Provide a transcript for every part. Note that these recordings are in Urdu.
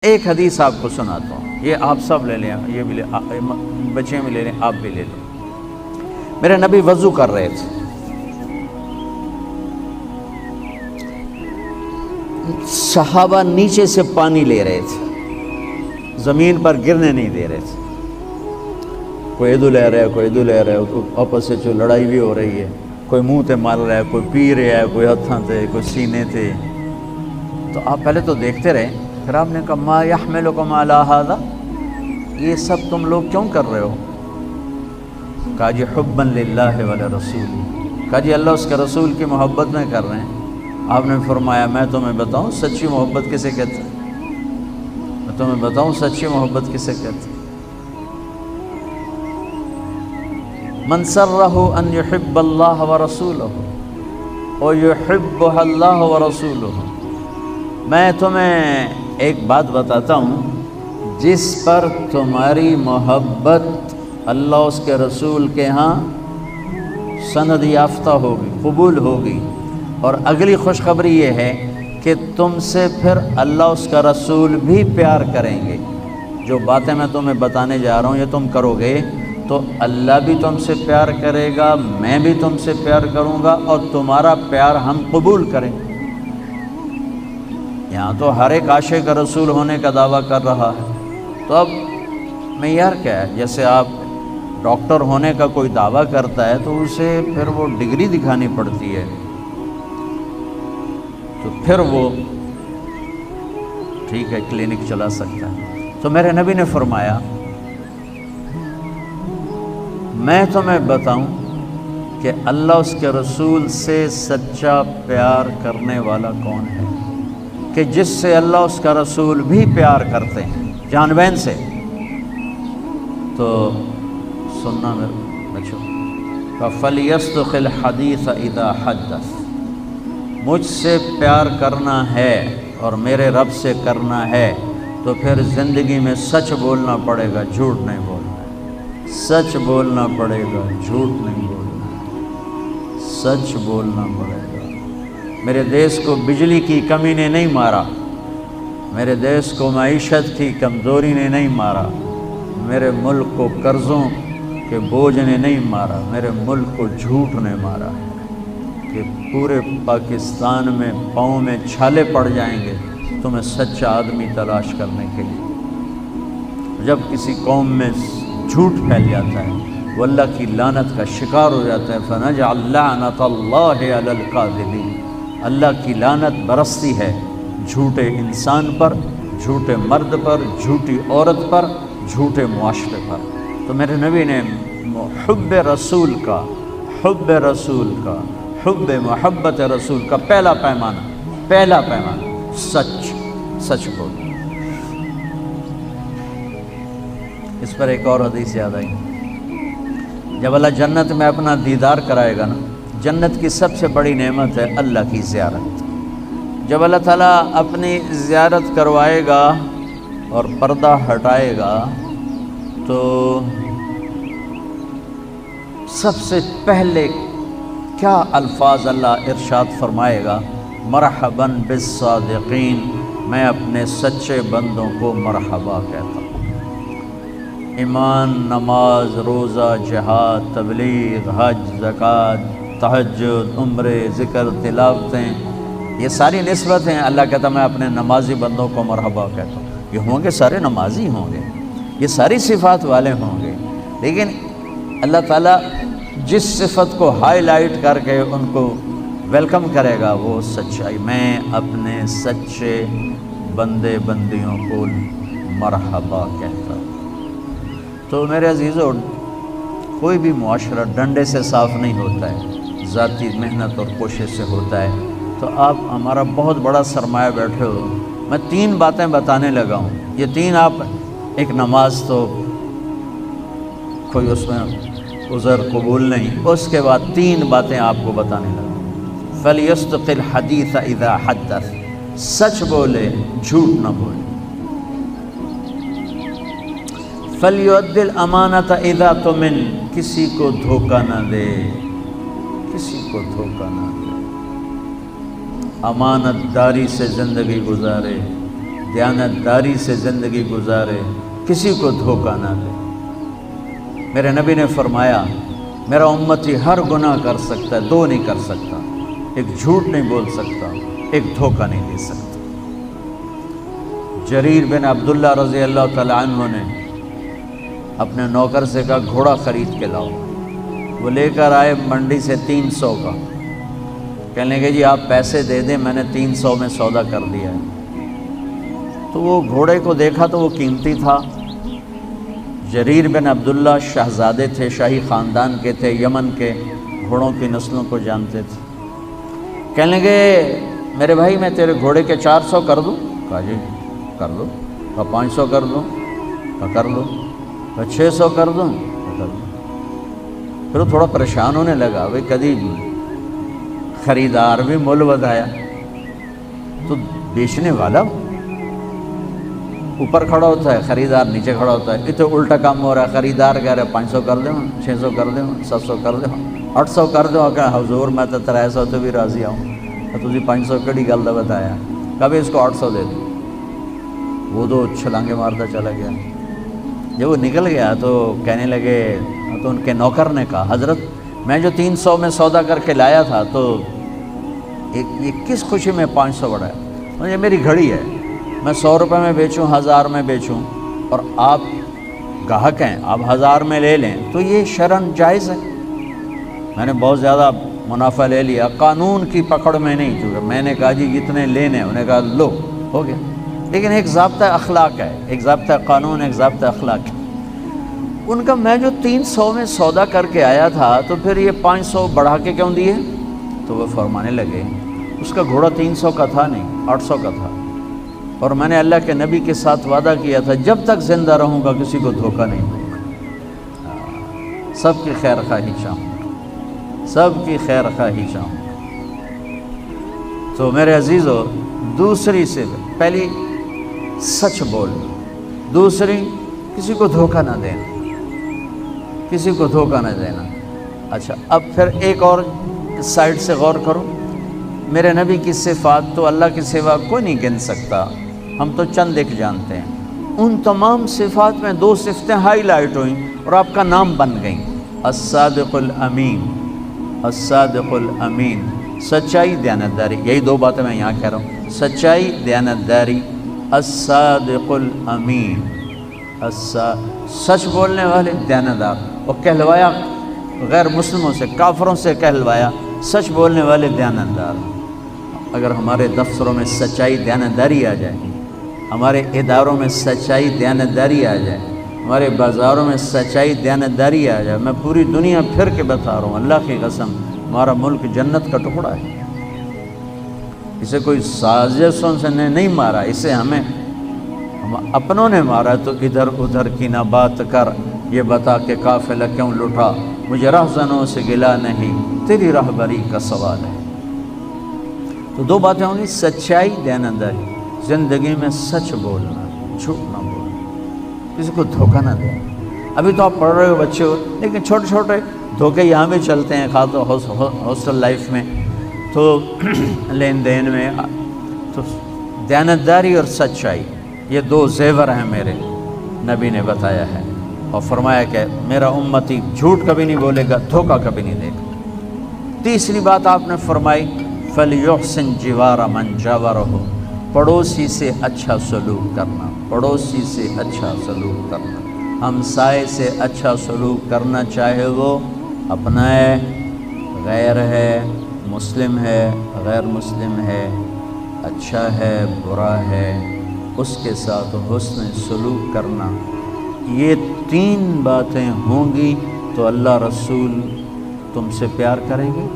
ایک حدیث آپ کو سناتا ہوں، یہ آپ سب لے لیں، یہ بھی بچے بھی لے لیں، آپ بھی لے لیں۔ میرے نبی وضو کر رہے تھے، صحابہ نیچے سے پانی لے رہے تھے، زمین پر گرنے نہیں دے رہے تھے۔ کوئی ادھر لے رہا ہے، کوئی ادھر لے رہا ہے، آپس سے جو لڑائی بھی ہو رہی ہے، کوئی منہ تے مار رہا ہے، کوئی پی رہا ہے، کوئی ہتھاں تے، کوئی سینے تے۔ تو آپ پہلے تو دیکھتے رہے، پھر آپ نے کہا ما یحملکم علی ھذا، یہ سب تم لوگ کیوں کر رہے ہو؟ کہا جی حبا للہ ولرسول، کہا جی اللہ اس کے رسول کی محبت میں کر رہے ہیں۔ آپ نے فرمایا میں تمہیں بتاؤں سچی محبت کسے کہتے ہیں؟ میں تمہیں بتاؤں سچی محبت کسے کہتے ہیں؟ من سرہ ان یحب اللہ ورسولہ ویحبہ اللہ ورسولہ۔ میں تمہیں ایک بات بتاتا ہوں، جس پر تمہاری محبت اللہ اس کے رسول کے ہاں سند یافتہ ہوگی، قبول ہوگی، اور اگلی خوشخبری یہ ہے کہ تم سے پھر اللہ اس کا رسول بھی پیار کریں گے۔ جو باتیں میں تمہیں بتانے جا رہا ہوں یہ تم کرو گے تو اللہ بھی تم سے پیار کرے گا، میں بھی تم سے پیار کروں گا، اور تمہارا پیار ہم قبول کریں گے۔ یہاں تو ہر ایک عاشق رسول ہونے کا دعویٰ کر رہا ہے، تو اب معیار کیا ہے؟ جیسے آپ ڈاکٹر ہونے کا کوئی دعویٰ کرتا ہے تو اسے پھر وہ ڈگری دکھانی پڑتی ہے، تو پھر وہ ٹھیک ہے کلینک چلا سکتا ہے۔ تو میرے نبی نے فرمایا میں تمہیں بتاؤں کہ اللہ اس کے رسول سے سچا پیار کرنے والا کون ہے، کہ جس سے اللہ اس کا رسول بھی پیار کرتے ہیں جان بین سے۔ تو سننا میرے بچوں، فَلْيَصْدُقِ الْحَدِيثَ إِذَا حَدَّثَ، مجھ سے پیار کرنا ہے اور میرے رب سے کرنا ہے تو پھر زندگی میں سچ بولنا پڑے گا، جھوٹ نہیں بولنا ہے۔ سچ بولنا پڑے گا، جھوٹ نہیں بولنا ہے، سچ بولنا پڑے گا۔ میرے دیس کو بجلی کی کمی نے نہیں مارا، میرے دیس کو معیشت کی کمزوری نے نہیں مارا، میرے ملک کو قرضوں کے بوجھ نے نہیں مارا، میرے ملک کو جھوٹ نے مارا ہے کہ پورے پاکستان میں پاؤں میں چھالے پڑ جائیں گے تمہیں سچا آدمی تلاش کرنے کے لیے۔ جب کسی قوم میں جھوٹ پھیل جاتا ہے وہ اللہ کی لعنت کا شکار ہو جاتا ہے، فَنَجْعَلْ لَعْنَةَ اللَّهِ عَلَى الْكَاذِبِينَ، اللہ کی لعنت برستی ہے جھوٹے انسان پر، جھوٹے مرد پر، جھوٹی عورت پر، جھوٹے معاشرے پر۔ تو میرے نبی نے حب رسول کا، حب رسول کا، حب محبت رسول کا پہلا پیمانہ سچ بول۔ اس پر ایک اور حدیث یاد آئی، جب اللہ جنت میں اپنا دیدار کرائے گا نا، جنت کی سب سے بڑی نعمت ہے اللہ کی زیارت۔ جب اللہ تعالیٰ اپنی زیارت کروائے گا اور پردہ ہٹائے گا تو سب سے پہلے کیا الفاظ اللہ ارشاد فرمائے گا؟ مرحباً بالصادقین، میں اپنے سچے بندوں کو مرحبا کہتا ہوں۔ ایمان، نماز، روزہ، جہاد، تبلیغ، حج، زکوٰۃ، تہجد، عمرے، ذکر، تلاوتیں، یہ ساری نسبتیں اللہ کہتا میں اپنے نمازی بندوں کو مرحبا کہتا ہوں۔ یہ ہوں گے سارے نمازی ہوں گے، یہ ساری صفات والے ہوں گے، لیکن اللہ تعالیٰ جس صفت کو ہائی لائٹ کر کے ان کو ویلکم کرے گا وہ سچائی، میں اپنے سچے بندے بندیوں کو مرحبا کہتا ہوں۔ تو میرے عزیزوں، کوئی بھی معاشرہ ڈنڈے سے صاف نہیں ہوتا ہے، ذاتی محنت اور کوشش سے ہوتا ہے۔ تو آپ ہمارا بہت بڑا سرمایہ بیٹھے ہو، میں 3 باتیں بتانے لگا ہوں، یہ 3 آپ، ایک نماز تو کوئی اس میں عذر قبول نہیں، اس کے بعد 3 باتیں آپ کو بتانے لگا۔ فَلْيَصْدُقِ الْحَدِيثَ إِذَا حَدَّثَ، سچ بولے، جھوٹ نہ بولے۔ فَلْيُؤَدِّ الْأَمَانَةَ إِذَا تُؤْمِنَ، کسی کو دھوکہ نہ دے، کسی کو دھوکہ نہ دے، امانت داری سے زندگی گزارے، دیانتداری سے زندگی گزارے، کسی کو دھوکہ نہ دے۔ میرے نبی نے فرمایا میرا امتی ہر گناہ کر سکتا ہے، دو نہیں کر سکتا، ایک جھوٹ نہیں بول سکتا، ایک دھوکہ نہیں دے سکتا۔ جریر بن عبداللہ رضی اللہ تعالی عنہ نے اپنے نوکر سے کہا گھوڑا خرید کے لاؤ، وہ لے کر آئے منڈی سے 300 کا، کہنے لگے جی آپ پیسے دے دیں، میں نے 300 میں سودا کر دیا ہے۔ تو وہ گھوڑے کو دیکھا تو وہ قیمتی تھا۔ جریر بن عبداللہ شہزادے تھے، شاہی خاندان کے تھے، یمن کے گھوڑوں کی نسلوں کو جانتے تھے۔ کہنے لگے میرے بھائی میں تیرے گھوڑے کے 400 کر دوں؟ کہا جی کر دو۔ کہا 500 کر دوں؟ کہا کر دو۔ کہا 600 کر دوں؟ کہا کر دو۔ پھر وہ تھوڑا پریشان ہونے لگا، بھائی کدی خریدار بھی مول بدایا، تو بیچنے والا اوپر کھڑا ہوتا ہے، خریدار نیچے کھڑا ہوتا ہے۔ یہ تو الٹا کام ہو رہا ہے، خریدار کہہ رہے 500 کر دیں، 600 کر دیں، 700 کر دیں، 800 کر دیں۔ کہ حضور میں تو 300 تو بھی راضی آؤں، تجھے 500 کڑی گل دا بتایا، کبھی اس کو 800 دے دوں۔ وہ تو چھلانگے مارتا چلا گیا۔ جب وہ نکل گیا تو کہنے لگے، تو ان کے نوکر نے کہا حضرت میں جو 300 میں سودا کر کے لایا تھا تو یہ کس خوشی میں 500 بڑھایا؟ مجھے میری گھڑی ہے، میں 100 روپے میں بیچوں، 1000 میں بیچوں، اور آپ گاہک ہیں، آپ 1000 میں لے لیں تو یہ شرعاً جائز ہے۔ میں نے بہت زیادہ منافع لے لیا، قانون کی پکڑ میں نہیں، چونکہ میں نے کہا جی جتنے لینے، انہوں نے کہا لو، ہو گیا۔ لیکن ایک ضابطہ اخلاق ہے، ایک ضابطہ قانون، ایک ضابطہ اخلاق ہے۔ ان کا میں جو 300 میں سودا کر کے آیا تھا تو پھر یہ 500 بڑھا کے کیوں دیے؟ تو وہ فرمانے لگے اس کا گھوڑا 300 کا تھا نہیں، 800 کا تھا، اور میں نے اللہ کے نبی کے ساتھ وعدہ کیا تھا جب تک زندہ رہوں گا کسی کو دھوکہ نہیں دوں گا، سب کی خیر خواہی چاہوں گا، سب کی خیر خواہی چاہوں گا۔ تو میرے عزیزو، دوسری سے پہلی سچ بولنا، دوسری کسی کو دھوکہ نہ دینا، کسی کو دھوکہ نہ دینا۔ اچھا اب پھر ایک اور سائڈ سے غور کرو، میرے نبی کی صفات تو اللہ کے سوا کوئی نہیں گن سکتا، ہم تو چند ایک جانتے ہیں۔ ان تمام صفات میں 2 صفتیں ہائی لائٹ ہوئیں اور آپ کا نام بن گئیں، الصادق الامین، الصادق الامین، سچائی، دیانتداری، یہی 2 باتیں میں یہاں کہہ رہا ہوں، سچائی، دیانتداری، الصادق الامین، سچ بولنے والے، دیانتدار۔ اور کہلوایا غیر مسلموں سے، کافروں سے کہلوایا سچ بولنے والے، دیانتدار۔ اگر ہمارے دفتروں میں سچائی، دیانتداری آ جائے، ہمارے اداروں میں سچائی، دیانتداری آ جائے، ہمارے بازاروں میں سچائی، دیانتداری آ جائے، میں پوری دنیا پھر کے بتا رہا ہوں، اللہ کی قسم ہمارا ملک جنت کا ٹکڑا ہے۔ اسے کوئی سازشوں سے نہیں مارا، اسے ہم اپنوں نے مارا۔ تو ادھر ادھر کی نہ بات کر، یہ بتا کہ قافلہ کیوں لٹا، مجھے رہزنوں سے گلا نہیں، تیری رہبری کا سوال ہے۔ تو 2 باتیں ہوں گی، سچائی، دیانتداری، زندگی میں سچ بولنا، جھوٹ نہ بولنا، کسی کو دھوکہ نہ دینا۔ ابھی تو آپ پڑھ رہے ہو، بچے ہو، لیکن چھوٹے چھوٹے دھوکے یہاں بھی چلتے ہیں، خاص طور ہاسٹل لائف میں، تو لین دین میں۔ تو دیانتداری اور سچائی، یہ 2 زیور ہیں میرے نبی نے بتایا ہے، اور فرمایا کہ میرا امتی جھوٹ کبھی نہیں بولے گا، دھوکہ کبھی نہیں دے گا۔ تیسری بات آپ نے فرمائی، فَلْيُحْسِنْ جِوَارَ مَنْ جَاوَرَهُ، پڑوسی سے اچھا سلوک کرنا، پڑوسی سے اچھا سلوک کرنا، ہمسائے سے اچھا سلوک کرنا، چاہے وہ اپنا ہے، غیر ہے، مسلم ہے، غیر مسلم ہے، اچھا ہے، برا ہے، اس کے ساتھ حسن سلوک کرنا۔ یہ 3 باتیں ہوں گی تو اللہ رسول تم سے پیار کریں گے،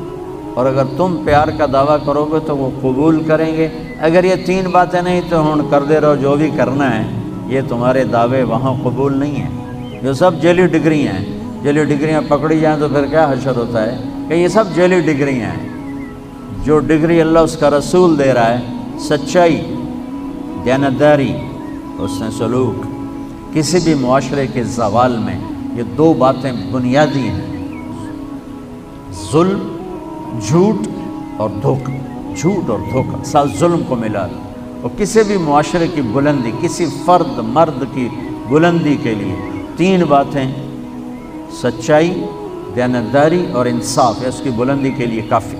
اور اگر تم پیار کا دعویٰ کرو گے تو وہ قبول کریں گے۔ اگر یہ 3 باتیں نہیں تو ہن کر دے رہو جو بھی کرنا ہے، یہ تمہارے دعوے وہاں قبول نہیں ہیں۔ یہ سب جعلی ڈگری ہیں، جعلی ڈگریاں پکڑی جائیں تو پھر کیا حشر ہوتا ہے کہ یہ سب جعلی ڈگریاں ہیں۔ جو ڈگری اللہ اس کا رسول دے رہا ہے، سچائی، دیانتداری، حسن سلوک، کسی بھی معاشرے کے زوال میں یہ 2 باتیں بنیادی ہیں، ظلم، جھوٹ اور دھوکہ، جھوٹ اور دھوکہ، ساتھ ظلم کو ملا، اور کسی بھی معاشرے کی بلندی، کسی فرد مرد کی بلندی کے لیے 3 باتیں، سچائی، دیانتداری اور انصاف، ہے اس کی بلندی کے لیے کافی۔